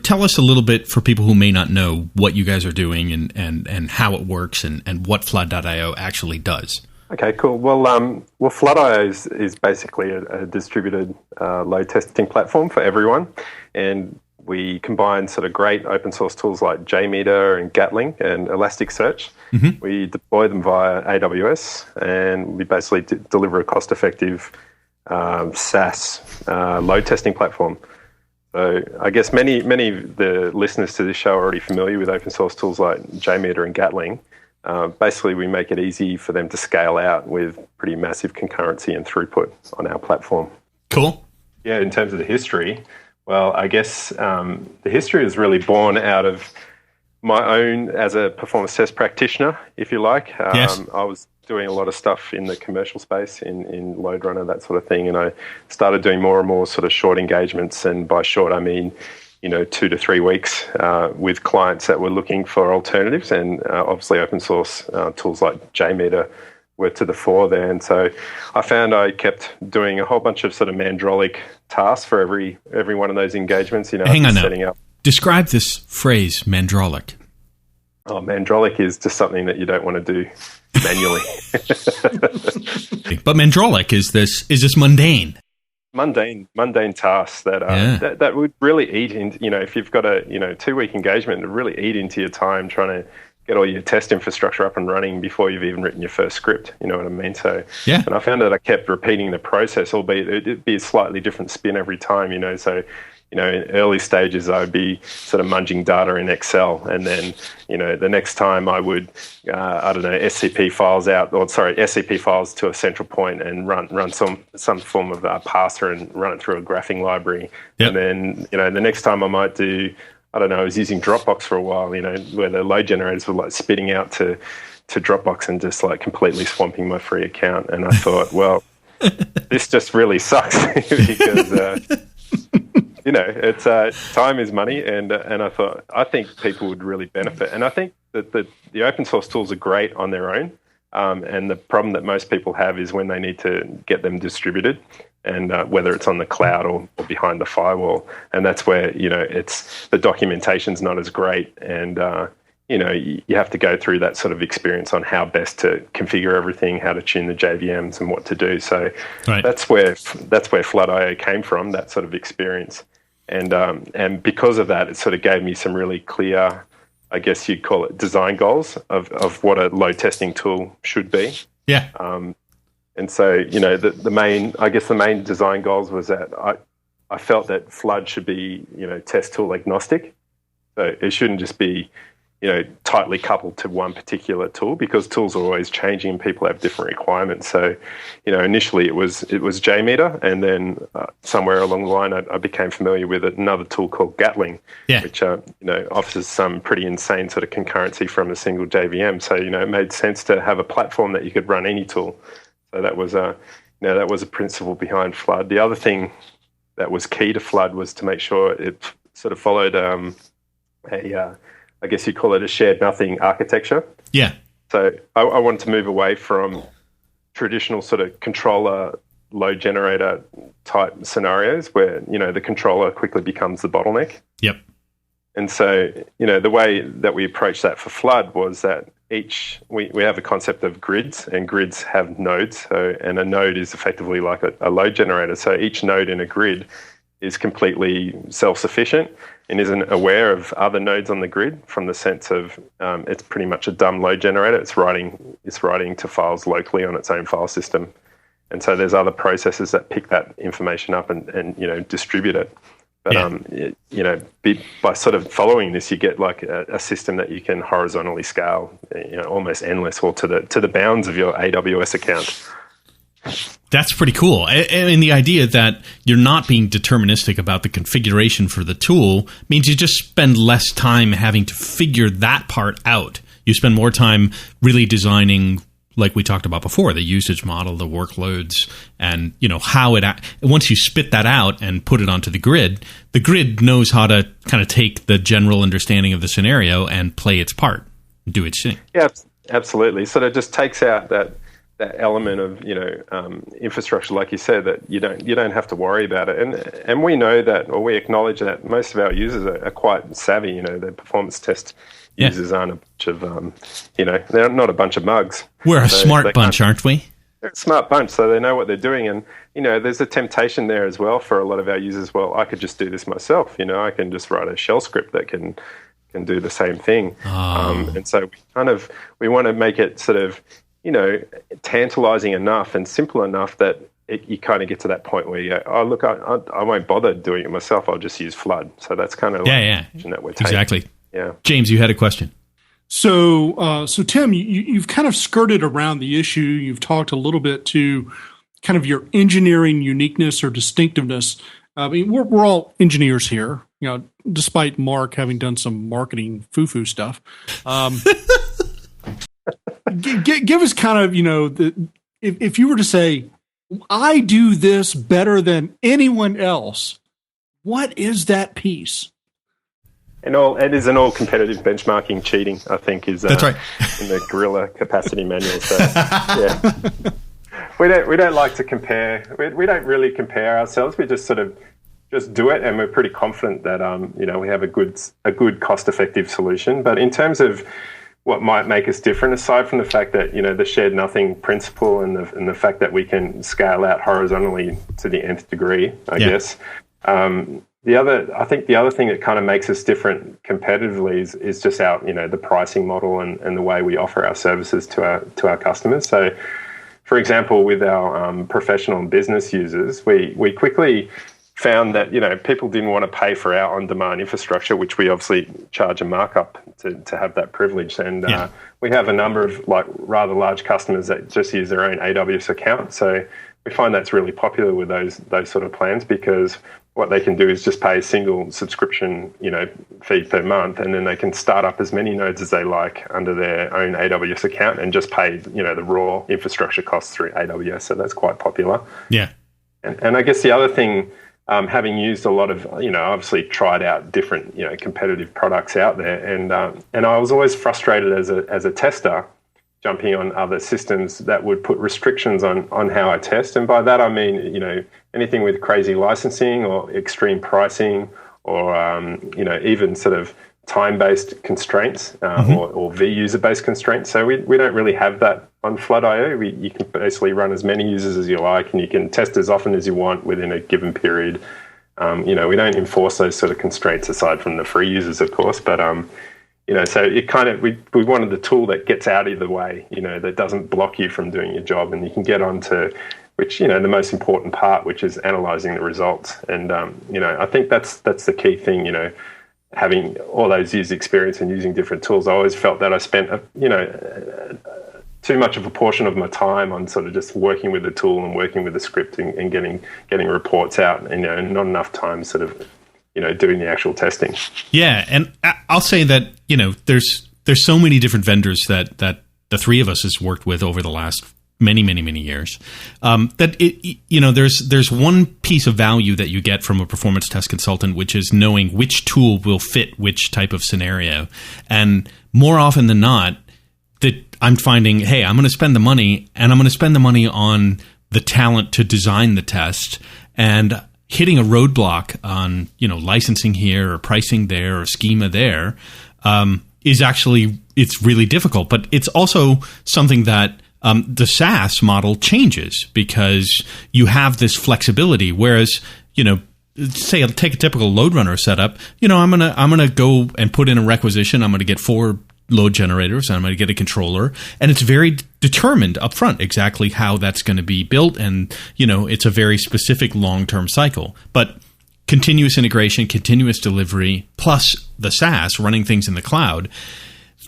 tell us a little bit for people who may not know what you guys are doing and how it works and what Flood.io actually does. Okay, cool. Well, Flood.io is basically a distributed load testing platform for everyone, and we combine sort of great open source tools like JMeter and Gatling and Elasticsearch. Mm-hmm. We deploy them via AWS, and we basically deliver a cost-effective SaaS load testing platform. So I guess many of the listeners to this show are already familiar with open source tools like JMeter and Gatling. Basically, we make it easy for them to scale out with pretty massive concurrency and throughput on our platform. Cool. Yeah, in terms of the history, well, I guess the history is really born out of my own as a performance test practitioner, if you like. Yes. I was doing a lot of stuff in the commercial space, in Load Runner, that sort of thing, and I started doing more and more sort of short engagements, and by short I mean 2 to 3 weeks with clients that were looking for alternatives, and obviously open source tools like JMeter were to the fore there. And so I found I kept doing a whole bunch of sort of mandrolic tasks for every one of those engagements. Hang on now. Setting up. Describe this phrase, mandrolic. Oh, mandrolic is just something that you don't want to do manually. But mandrolic is this mundane. Mundane tasks that would really eat into, if you've got a 2-week engagement, it would really eat into your time trying to get all your test infrastructure up and running before you've even written your first script. You know what I mean? So, yeah. And I found that I kept repeating the process, albeit it'd be a slightly different spin every time. So, in early stages, I would be sort of munging data in Excel, and then, the next time I would, SCP files to a central point and run some form of parser and run it through a graphing library. Yep. And then, the next time I might do, I was using Dropbox for a while, where the load generators were like spitting out to Dropbox and just like completely swamping my free account. And I thought, well, this just really sucks because, it's time is money. And I thought, I think people would really benefit. And I think that the open source tools are great on their own. And the problem that most people have is when they need to get them distributed, and whether it's on the cloud or behind the firewall. And that's where, it's the documentation's not as great. And, you have to go through that sort of experience on how best to configure everything, how to tune the JVMs and what to do. So right. That's where Flood.io came from, that sort of experience. And because of that, it sort of gave me some really clear, I guess you'd call it design goals of what a load testing tool should be. Yeah. And so, the main design goals was that I felt that Flood should be, test tool agnostic. So it shouldn't just be, tightly coupled to one particular tool, because tools are always changing and people have different requirements. So, initially it was JMeter, and then somewhere along the line I became familiar with another tool called Gatling, which offers some pretty insane sort of concurrency from a single JVM. So, it made sense to have a platform that you could run any tool. So that was a principle behind Flood. The other thing that was key to Flood was to make sure it sort of followed I guess you call it a shared nothing architecture. Yeah. So I wanted to move away from traditional sort of controller load generator type scenarios where, the controller quickly becomes the bottleneck. Yep. And so, the way that we approached that for Flood was that we have a concept of grids, and grids have nodes. And a node is effectively like a load generator. So each node in a grid is completely self-sufficient and isn't aware of other nodes on the grid, from the sense of it's pretty much a dumb load generator. It's writing to files locally on its own file system. And so there's other processes that pick that information up and distribute it. But by sort of following this, you get like a system that you can horizontally scale, almost endless, or to the bounds of your AWS account. That's pretty cool. And the idea that you're not being deterministic about the configuration for the tool means you just spend less time having to figure that part out. You spend more time really designing, like we talked about before, the usage model, the workloads, and how once you spit that out and put it onto the grid knows how to kind of take the general understanding of the scenario and play its part, do its thing. Yeah, absolutely. So that just takes out that element of infrastructure, like you said, that you don't have to worry about it, and we know that, or we acknowledge that most of our users are quite savvy. The performance test users aren't a bunch of they're not a bunch of mugs. We're a smart bunch, aren't we? They're a smart bunch, so they know what they're doing, and there's a temptation there as well for a lot of our users. Well, I could just do this myself. I can just write a shell script that can do the same thing. And so we want to make it sort of tantalizing enough and simple enough that you kind of get to that point where you go, oh, look, I won't bother doing it myself. I'll just use Flood. So that's kind of the direction that we're taking. Exactly. Yeah. James, you had a question. So Tim, you've kind of skirted around the issue. You've talked a little bit to kind of your engineering uniqueness or distinctiveness. I mean, we're all engineers here, despite Mark having done some marketing foo-foo stuff. Give us kind of, if you were to say, I do this better than anyone else, what is that piece? It is an all competitive benchmarking cheating, I think, is that's right. in the Gorilla capacity manual. So yeah, we don't like to compare. We don't really compare ourselves. We just sort of just do it, and we're pretty confident that we have a good cost effective solution. But in terms of what might make us different, aside from the fact that the shared nothing principle and the fact that we can scale out horizontally to the nth degree, I guess. The other thing that kind of makes us different competitively is just our the pricing model and the way we offer our services to our customers. So, for example, with our professional and business users, we quickly found that people didn't want to pay for our on-demand infrastructure, which we obviously charge a markup to have that privilege. And we have a number of rather large customers that just use their own AWS account. So we find that's really popular with those sort of plans, because what they can do is just pay a single subscription fee per month, and then they can start up as many nodes as they like under their own AWS account and just pay the raw infrastructure costs through AWS. So that's quite popular. Yeah. And I guess the other thing, having used a lot of, obviously tried out different, competitive products out there, and I was always frustrated as a tester jumping on other systems that would put restrictions on how I test. And by that I mean, anything with crazy licensing or extreme pricing or, even sort of time-based constraints or v-user-based constraints. So we don't really have that on Flood.io. You can basically run as many users as you like, and you can test as often as you want within a given period. We don't enforce those sort of constraints aside from the free users, of course. But So it kind of we wanted the tool that gets out of the way, that doesn't block you from doing your job, and you can get on to which the most important part, which is analyzing the results. And I think that's the key thing. Having all those years' experience and using different tools, I always felt that I spent too much of a portion of my time on sort of just working with the tool and working with the script and getting reports out, and not enough time sort of doing the actual testing. Yeah, and I'll say that there's so many different vendors that the three of us has worked with over the last many years, that there's one piece of value that you get from a performance test consultant, which is knowing which tool will fit which type of scenario. And more often than not, that I'm finding, hey, I'm going to spend the money, and I'm going to spend the money on the talent to design the test, and hitting a roadblock on licensing here or pricing there or schema there is actually, it's really difficult. But it's also something that the SaaS model changes, because you have this flexibility. Whereas, say I'll take a typical load runner setup. I'm gonna go and put in a requisition. I'm gonna get 4 load generators, and I'm gonna get a controller, and it's very determined up front exactly how that's going to be built, and it's a very specific long-term cycle. But continuous integration, continuous delivery, plus the SaaS running things in the cloud,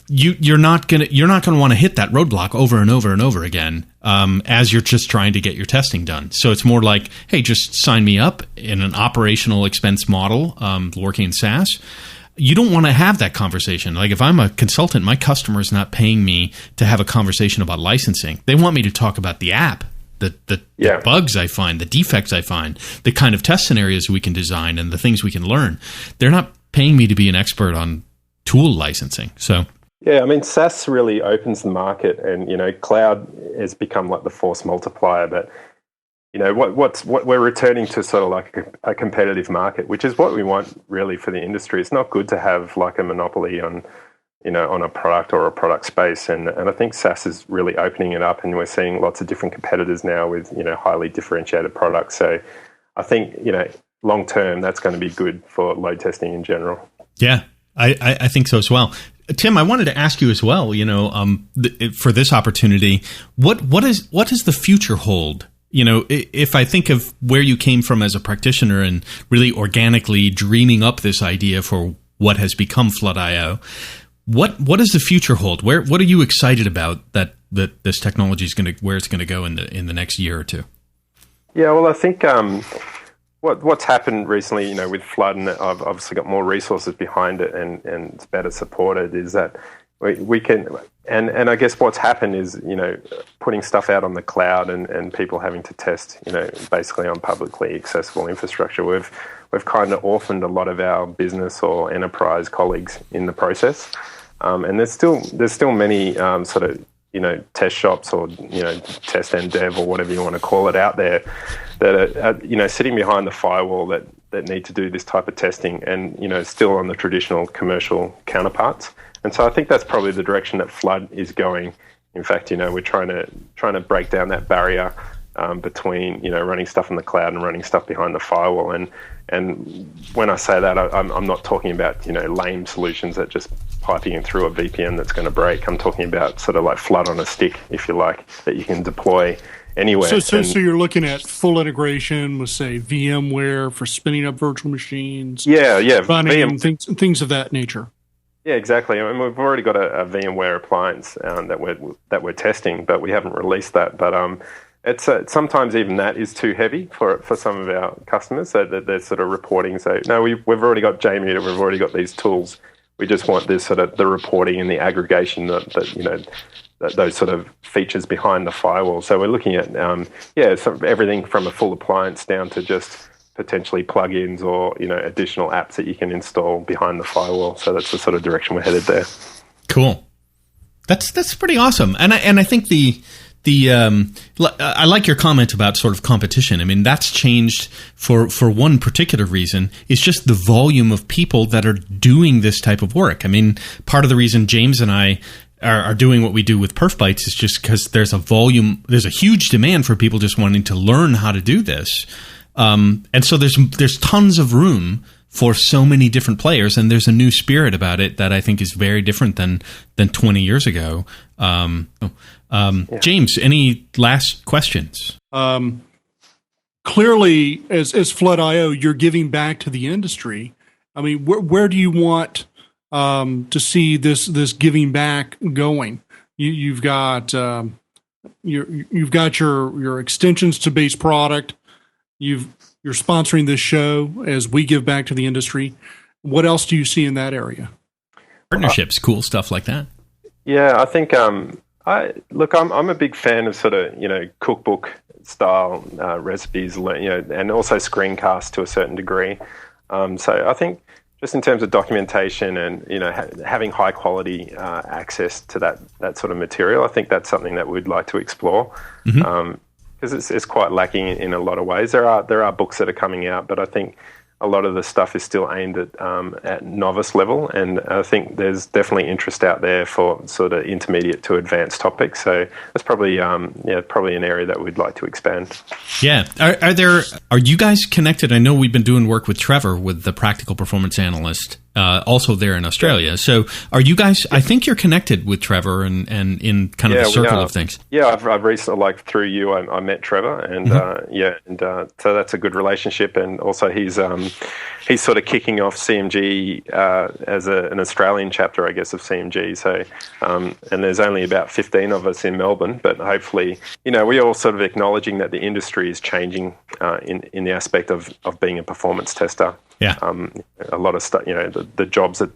you're not gonna want to hit that roadblock over and over and over again as you're just trying to get your testing done. So it's more like, hey, just sign me up in an operational expense model, working in SaaS. You don't want to have that conversation. Like, if I'm a consultant, my customer is not paying me to have a conversation about licensing. They want me to talk about the app, the bugs I find, the defects I find, the kind of test scenarios we can design, and the things we can learn. They're not paying me to be an expert on tool licensing. So. Yeah, I mean, SaaS really opens the market, and cloud has become like the force multiplier. But what we're returning to sort of like a competitive market, which is what we want really for the industry. It's not good to have like a monopoly on on a product or a product space, and I think SaaS is really opening it up, and we're seeing lots of different competitors now with highly differentiated products. So I think long term that's going to be good for load testing in general. Yeah, I think so as well. Tim, I wanted to ask you as well, for this opportunity, what does the future hold? If I think of where you came from as a practitioner and really organically dreaming up this idea for what has become Flood.io, what does the future hold? What are you excited about that this technology is where it's going to go in the next year or two? Yeah, well, I think what's happened recently, with Flood, and I've obviously got more resources behind it, and it's better supported, is that we can, and I guess what's happened is, putting stuff out on the cloud and people having to test, basically on publicly accessible infrastructure. We've kind of orphaned a lot of our business or enterprise colleagues in the process, and there's still many sort of test shops or test and dev or whatever you want to call it out there that are sitting behind the firewall that need to do this type of testing, and still on the traditional commercial counterparts. And so I think that's probably the direction that Flood is going. In fact, we're trying to break down that barrier between running stuff in the cloud and running stuff behind the firewall. And when I say that, I'm not talking about lame solutions that just piping in through a VPN that's going to break. I'm talking about sort of like Flood on a stick, if you like, that you can deploy anywhere. So you're looking at full integration with, say, VMware for spinning up virtual machines. Yeah, running things of that nature. Yeah, exactly. I mean, we've already got a VMware appliance that we're testing, but we haven't released that. But it's sometimes even that is too heavy for some of our customers, so that they're sort of reporting. So no, we've already got JMeter, we've already got these tools. We just want this sort of the reporting and the aggregation that those sort of features behind the firewall. So we're looking at sort of everything from a full appliance down to just potentially plugins or additional apps that you can install behind the firewall. So that's the sort of direction we're headed there. Cool. That's pretty awesome. And I think I like your comment about sort of competition. I mean, that's changed for one particular reason. It's just the volume of people that are doing this type of work. I mean, part of the reason James and I are doing what we do with PerfBytes is just because there's a huge demand for people just wanting to learn how to do this. And so there's tons of room for so many different players, and there's a new spirit about it that I think is very different than 20 years ago. James, any last questions? Clearly, as Flood.io, you're giving back to the industry. I mean, where do you want to see this giving back going? You've got you've got your extensions to base product. You're sponsoring this show as we give back to the industry. What else do you see in that area? Partnerships, cool stuff like that. Yeah, I think I'm a big fan of sort of cookbook style recipes, and also screencasts to a certain degree. So I think just in terms of documentation and having high quality access to that sort of material, I think that's something that we'd like to explore. Because it's quite lacking in a lot of ways. There are books that are coming out, but I think a lot of the stuff is still aimed at novice level, and I think there's definitely interest out there for sort of intermediate to advanced topics. So that's probably an area that we'd like to expand. Yeah, are you guys connected? I know we've been doing work with Trevor, with the Practical Performance Analyst, also there in Australia. So are you guys? I think you're connected with Trevor and in kind of the circle of things. Yeah, I've recently, through you, I met Trevor, and so that's a good relationship. And also he's sort of kicking off CMG as an Australian chapter, I guess, of CMG. So and there's only about 15 of us in Melbourne, but hopefully, we're all sort of acknowledging that the industry is changing in the aspect of being a performance tester. Yeah. A lot of stuff, the jobs are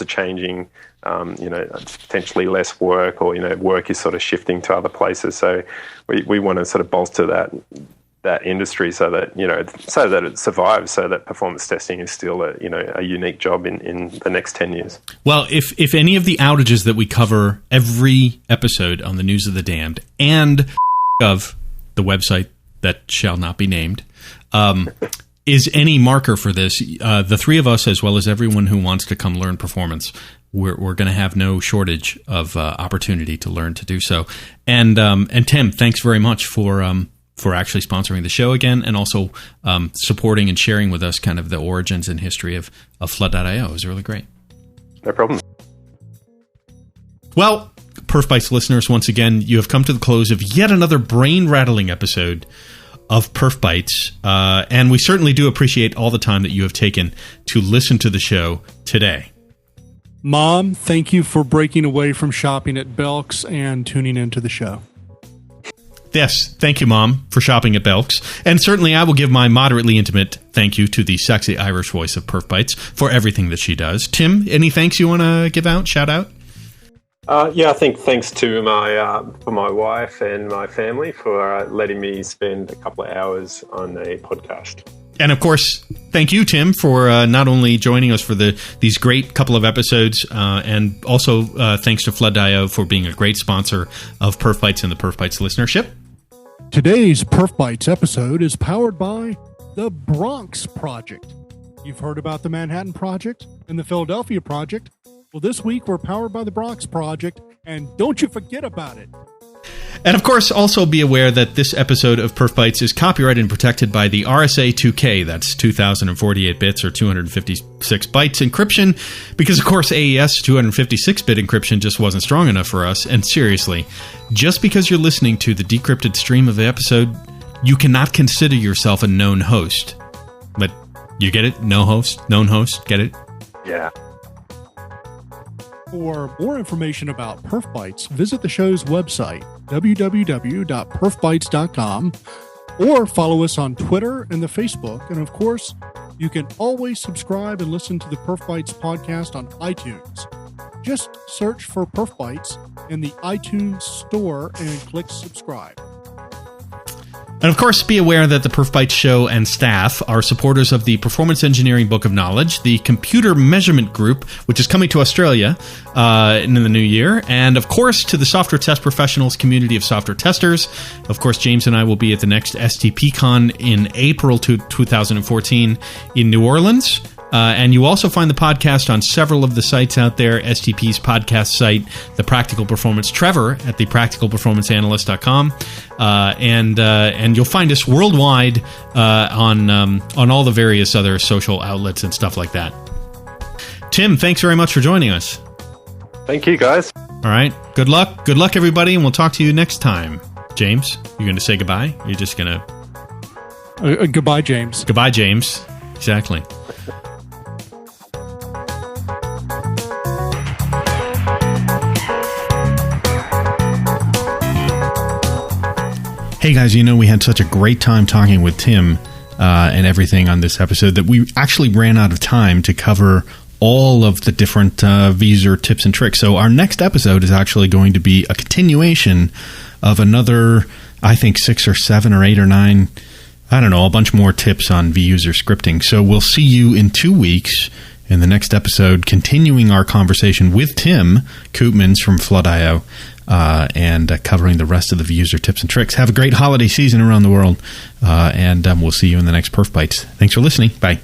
changing, potentially less work, or, work is sort of shifting to other places. So we want to sort of bolster that industry so that it survives, so that performance testing is still a unique job in the next 10 years. Well, if any of the outages that we cover every episode on the News of the Damned and of the website that shall not be named, is any marker for this, the three of us, as well as everyone who wants to come learn performance, we're going to have no shortage of opportunity to learn to do so. And Tim, thanks very much for actually sponsoring the show again, and also supporting and sharing with us kind of the origins and history of Flood.io. It was really great. No problem. Well, PerfBytes listeners, once again, you have come to the close of yet another brain-rattling episode of PerfBytes, and we certainly do appreciate all the time that you have taken to listen to the show today. Mom, thank you for breaking away from shopping at Belk's and tuning into the show. Yes, thank you, Mom, for shopping at Belk's. And certainly I will give my moderately intimate thank you to the sexy Irish voice of PerfBytes for everything that she does. Tim, any thanks you want to give out, shout out? I think thanks to my wife and my family for letting me spend a couple of hours on a podcast. And of course, thank you, Tim, for not only joining us for these great couple of episodes, and also thanks to Flood.io for being a great sponsor of PerfBytes and the PerfBytes listenership. Today's PerfBytes episode is powered by the Bronx Project. You've heard about the Manhattan Project and the Philadelphia Project. Well, this week we're powered by the Bronx Project, and don't you forget about it. And of course, also be aware that this episode of PerfBytes is copyrighted and protected by the RSA 2K, that's 2048 bits or 256 bytes encryption, because of course AES 256-bit encryption just wasn't strong enough for us. And seriously, just because you're listening to the decrypted stream of the episode, you cannot consider yourself a known host. But you get it? No host, known host, get it? Yeah. For more information about PerfBytes, visit the show's website, www.perfbytes.com, or follow us on Twitter and the Facebook. And of course, you can always subscribe and listen to the PerfBytes podcast on iTunes. Just search for PerfBytes in the iTunes store and click subscribe. And of course, be aware that the PerfBytes show and staff are supporters of the Performance Engineering Book of Knowledge, the Computer Measurement Group, which is coming to Australia in the new year, and of course to the Software Test Professionals community of software testers. Of course, James and I will be at the next STPCon in April 2014 in New Orleans. And you also find the podcast on several of the sites out there, STP's podcast site, The Practical Performance, Trevor at thepracticalperformanceanalyst.com, and you'll find us worldwide on all the various other social outlets and stuff like that. Tim, thanks very much for joining us. Thank you, guys. All right. Good luck. Good luck, everybody, and we'll talk to you next time. James, you're going to say goodbye? You're just going to... Goodbye, James. Goodbye, James. Exactly. Hey guys, we had such a great time talking with Tim and everything on this episode that we actually ran out of time to cover all of the different V'user tips and tricks. So our next episode is actually going to be a continuation of another, I think, 6 or 7 or 8 or 9, I don't know, a bunch more tips on V'user scripting. So we'll see you in 2 weeks in the next episode, continuing our conversation with Tim Koopmans from Flood.io. And covering the rest of the V'user tips and tricks. Have a great holiday season around the world, and we'll see you in the next PerfBytes. Thanks for listening. Bye.